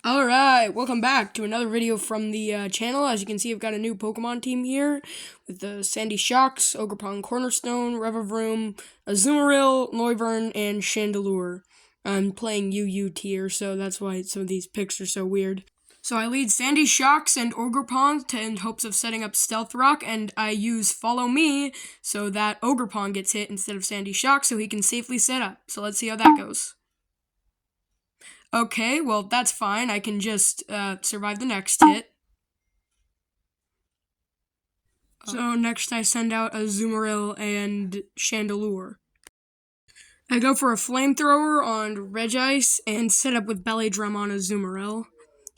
Alright, welcome back to another video from the channel. As you can see, I've got a new Pokemon team here with the Sandy Shocks, Ogerpon Cornerstone, Revavroom, Azumarill, Noivern, and Chandelure. I'm playing UU tier, so that's why some of these picks are so weird. So I lead Sandy Shocks and Ogerpon in hopes of setting up Stealth Rock, and I use Follow Me so that Ogerpon gets hit instead of Sandy Shocks so he can safely set up. So let's see how that goes. Okay, well, that's fine. I can just survive the next hit. So next I send out Azumarill and Chandelure. I go for a Flamethrower on Regice and set up with Belly Drum on Azumarill.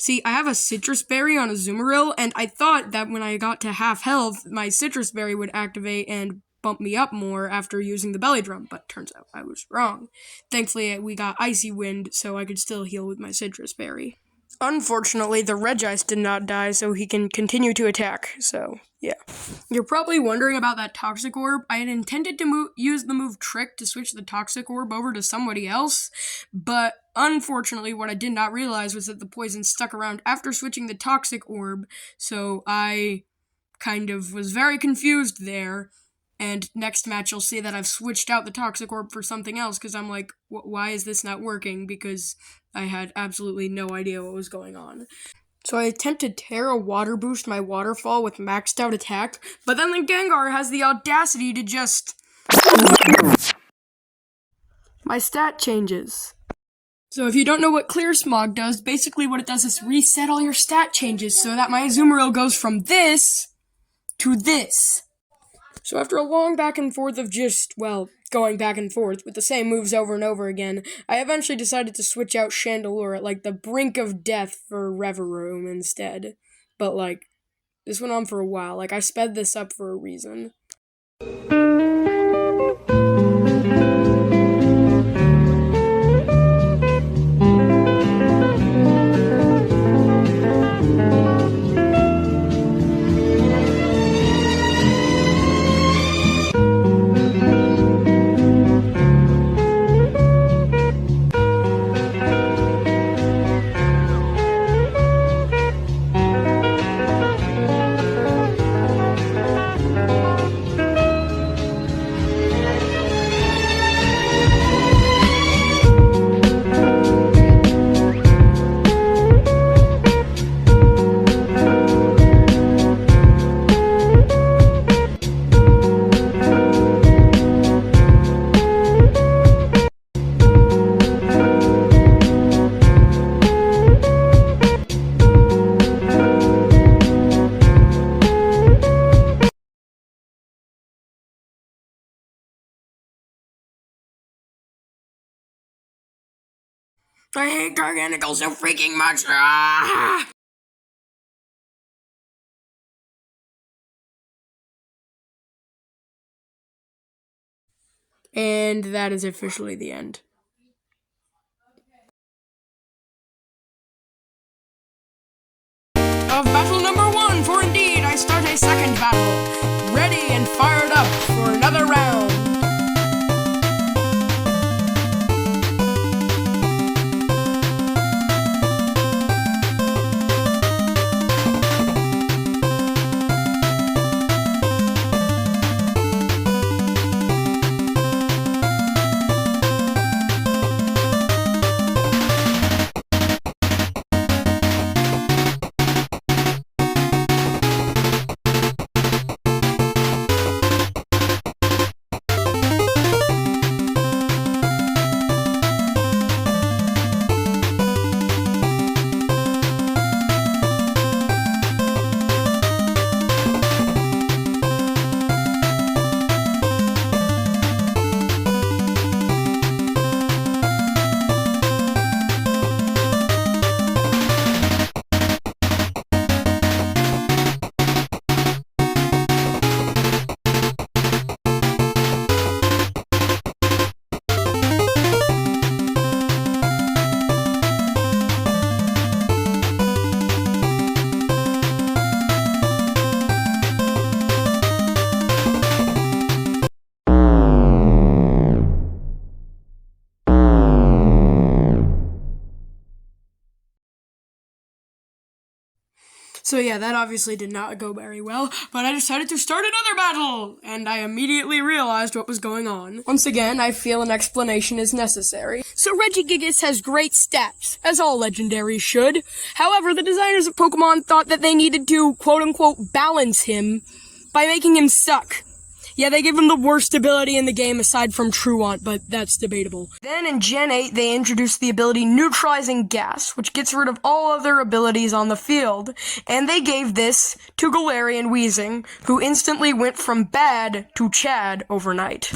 See, I have a Citrus Berry on Azumarill, and I thought that when I got to half health, my Citrus Berry would activate and bump me up more after using the Belly Drum, but turns out I was wrong. Thankfully, we got Icy Wind, so I could still heal with my Citrus Berry. Unfortunately, the Regice did not die, so he can continue to attack, so yeah. You're probably wondering about that Toxic Orb. I had intended to use the move Trick to switch the Toxic Orb over to somebody else, but unfortunately, what I did not realize was that the poison stuck around after switching the Toxic Orb, so I kind of was very confused there. And next match, you'll see that I've switched out the Toxic Orb for something else, because I'm like, why is this not working? Because I had absolutely no idea what was going on. So I attempt to Terra Water Boost my Waterfall with maxed out attack, but then the Gengar has the audacity to just... My stat changes. So if you don't know what Clear Smog does, basically what it does is reset all your stat changes so that my Azumarill goes from this to this. So after a long back and forth of just, well, going back and forth with the same moves over and over again, I eventually decided to switch out Chandelure at, like, the brink of death for Revavroom instead. But, like, this went on for a while. Like, I sped this up for a reason. I hate Garganacl so freaking much. Ah! And that is officially the end. Of battle number 1, for indeed I start a second battle. Ready and fired up for another round. So yeah, that obviously did not go very well, but I decided to start another battle, and I immediately realized what was going on. Once again, I feel an explanation is necessary. So Regigigas has great stats, as all legendaries should. However, the designers of Pokemon thought that they needed to, quote-unquote, balance him by making him suck. Yeah, they gave him the worst ability in the game aside from Truant, but that's debatable. Then in Gen 8, they introduced the ability Neutralizing Gas, which gets rid of all other abilities on the field, and they gave this to Galarian Weezing, who instantly went from bad to Chad overnight.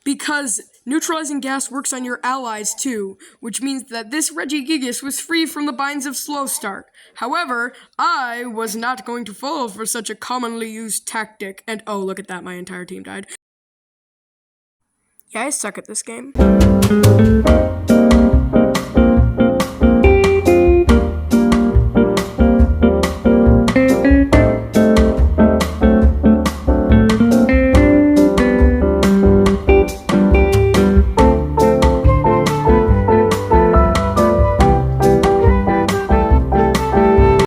Because Neutralizing Gas works on your allies too, which means that this Regigigas was free from the binds of Slow Start. However, I was not going to fall for such a commonly used tactic, and oh, look at that, my entire team died. Yeah, I suck at this game.